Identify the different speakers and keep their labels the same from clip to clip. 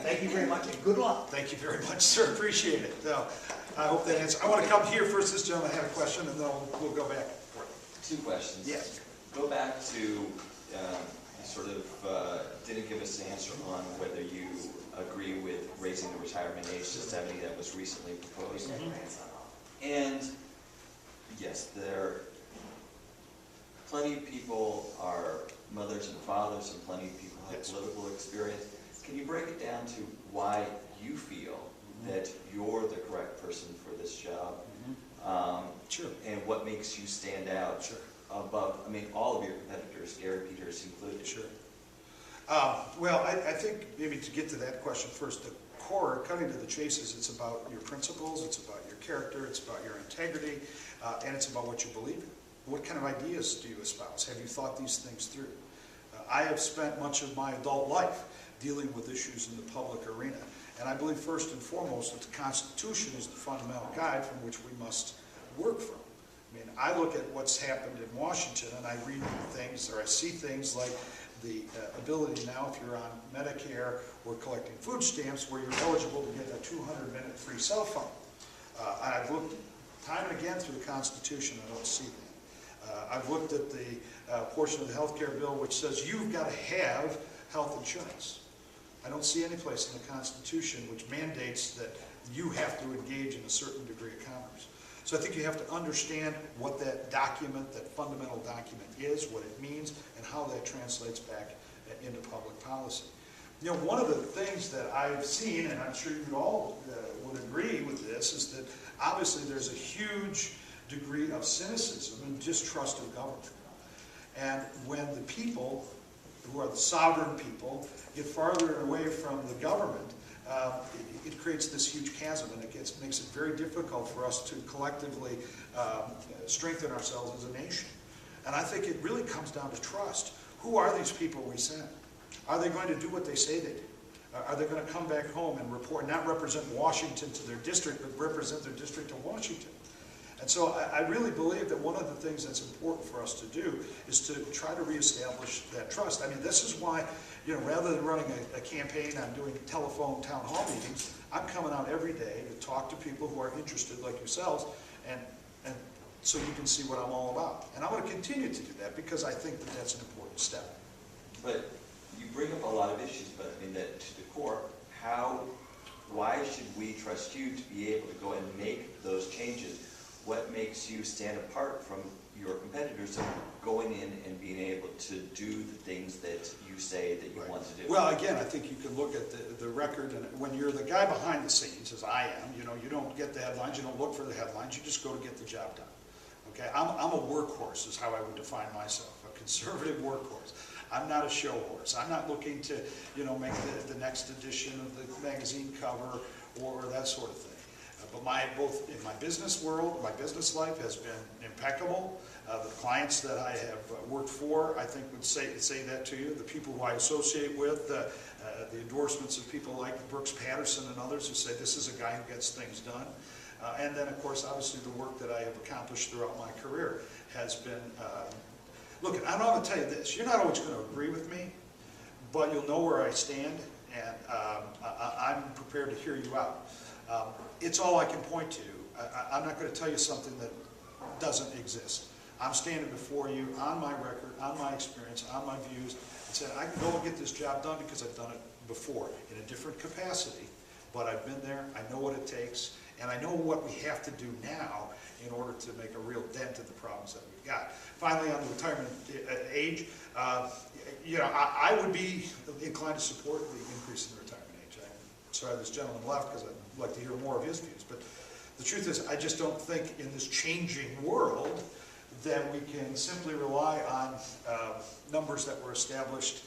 Speaker 1: Thank you very much, and good luck.
Speaker 2: Thank you very much, sir. Appreciate it. I hope that answers. I want to come here first. This gentleman had a question, and then we'll go back and forth.
Speaker 3: Two questions.
Speaker 2: Yes.
Speaker 3: Go back to, you sort of didn't give us an answer on whether you agree with raising the retirement age to 70 that was recently proposed. And yes, plenty of people are mothers and fathers, and plenty of people have political experience. Can you break it down to why you feel that you're the correct person for this job?
Speaker 2: Sure.
Speaker 3: And what makes you stand out above, I mean, all of your competitors, Gary Peters included?
Speaker 2: Sure. Well, I think maybe to get to that question first, the core, cutting to the chase, is it's about your principles, it's about your character, it's about your integrity, and it's about what you believe in. What kind of ideas do you espouse? Have you thought these things through? I have spent much of my adult life dealing with issues in the public arena, and I believe first and foremost that the Constitution is the fundamental guide from which we must work from. I mean, I look at what's happened in Washington, and I read things, or I see things like the ability now, if you're on Medicare or collecting food stamps, where you're eligible to get a 200-minute free cell phone. I've looked time and again through the Constitution, I don't see that. I've looked at the portion of the health care bill which says you've got to have health insurance. I don't see any place in the Constitution which mandates that you have to engage in a certain degree of commerce. So I think you have to understand what that document, that fundamental document is, what it means, and how that translates back into public policy. You know, one of the things that I've seen, and I'm sure you all would agree with this, is that obviously there's a huge degree of cynicism and distrust of government. And when the people, who are the sovereign people, get farther away from the government, it creates this huge chasm, and it makes it very difficult for us to collectively strengthen ourselves as a nation. And I think it really comes down to trust. Who are these people we send? Are they going to do what they say they do? Are they going to come back home and report, not represent Washington to their district, but represent their district to Washington? And so I really believe that one of the things that's important for us to do is to try to reestablish that trust. I mean, this is why, you know, rather than running a campaign, I'm doing telephone town hall meetings. I'm coming out every day to talk to people who are interested like yourselves, and so you can see what I'm all about. And I'm going to continue to do that because I think that that's an important step.
Speaker 3: But you bring up a lot of issues, but I mean, that to the core, why should we trust you to be able to go and make those changes? What makes you stand apart from your competitors of going in and being able to do the things that you say that you want to do?
Speaker 2: Well, again, I think you can look at the record, and when you're the guy behind the scenes, as I am, you know, you don't get the headlines, you don't look for the headlines, you just go to get the job done. Okay, I'm a workhorse is how I would define myself, a conservative workhorse. I'm not a show horse. I'm not looking to, you know, make the next edition of the magazine cover or that sort of thing. But both in my business world, my business life has been impeccable. The clients that I have worked for, I think, would say that to you. The people who I associate with, the endorsements of people like Brooks Patterson and others who say this is a guy who gets things done. And then, of course, obviously the work that I have accomplished throughout my career has been, look, I'm going to tell you this, you're not always going to agree with me, but you'll know where I stand, and I'm prepared to hear you out. It's all I can point to. I'm not going to tell you something that doesn't exist. I'm standing before you on my record, on my experience, on my views, and saying I can go and get this job done because I've done it before in a different capacity, but I've been there, I know what it takes, and I know what we have to do now in order to make a real dent in the problems that we've got. Finally, on the retirement age, you know, I would be inclined to support the increase in the retirement age. I'm sorry this gentleman left because I'd like to hear more of his views, but the truth is I just don't think in this changing world that we can simply rely on numbers that were established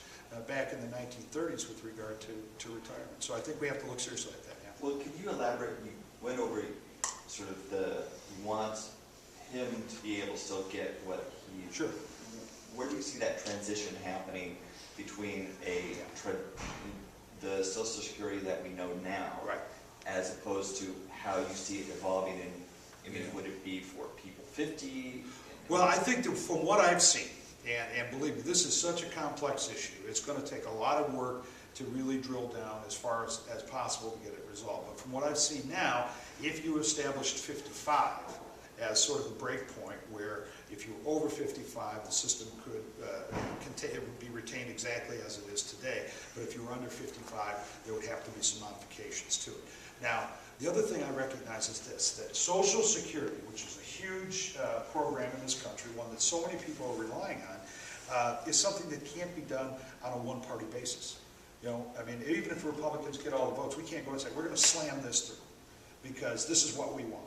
Speaker 2: back in the 1930s with regard to retirement. So I think we have to look seriously at that now.
Speaker 3: Well, could you elaborate? You went over sort of you want him to be able to still get what he...
Speaker 2: Sure.
Speaker 3: Where do you see that transition happening between the Social Security that we know now,
Speaker 2: right,
Speaker 3: as opposed to how you see it evolving? And I mean, would it be for people 50?
Speaker 2: Well, I think that from what I've seen, and believe me, this is such a complex issue, it's going to take a lot of work to really drill down as far as possible to get it resolved. But from what I've seen now, if you established 55 as sort of a break point where if you were over 55, the system could it would be retained exactly as it is today. But if you were under 55, there would have to be some modifications to it. Now, the other thing I recognize is this, that Social Security, which is a huge program in this country, one that so many people are relying on, is something that can't be done on a one-party basis. You know, I mean, even if Republicans get all the votes, we can't go and say, we're going to slam this through because this is what we want.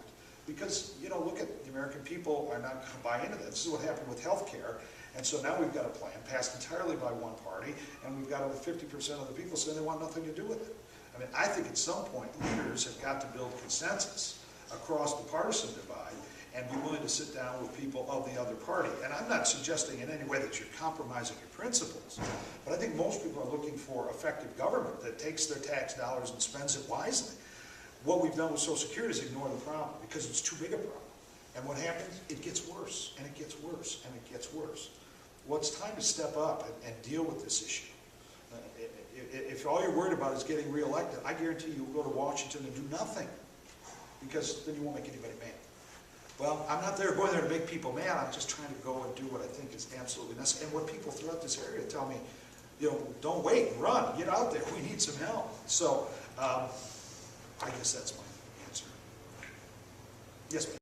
Speaker 2: Because, you know, look at the American people are not going to buy into that. This is what happened with health care. And so now we've got a plan passed entirely by one party, and we've got over 50% of the people saying they want nothing to do with it. I mean, I think at some point leaders have got to build consensus across the partisan divide and be willing to sit down with people of the other party. And I'm not suggesting in any way that you're compromising your principles, but I think most people are looking for effective government that takes their tax dollars and spends it wisely. What we've done with Social Security is ignore the problem because it's too big a problem. And what happens? It gets worse, and it gets worse, and it gets worse. Well, it's time to step up and deal with this issue. If all you're worried about is getting reelected, I guarantee you will go to Washington and do nothing because then you won't make anybody mad. Well, I'm not going there to make people mad. I'm just trying to go and do what I think is absolutely necessary. And what people throughout this area tell me, you know, don't wait, run, get out there. We need some help. So I guess that's my answer. Yes, ma'am.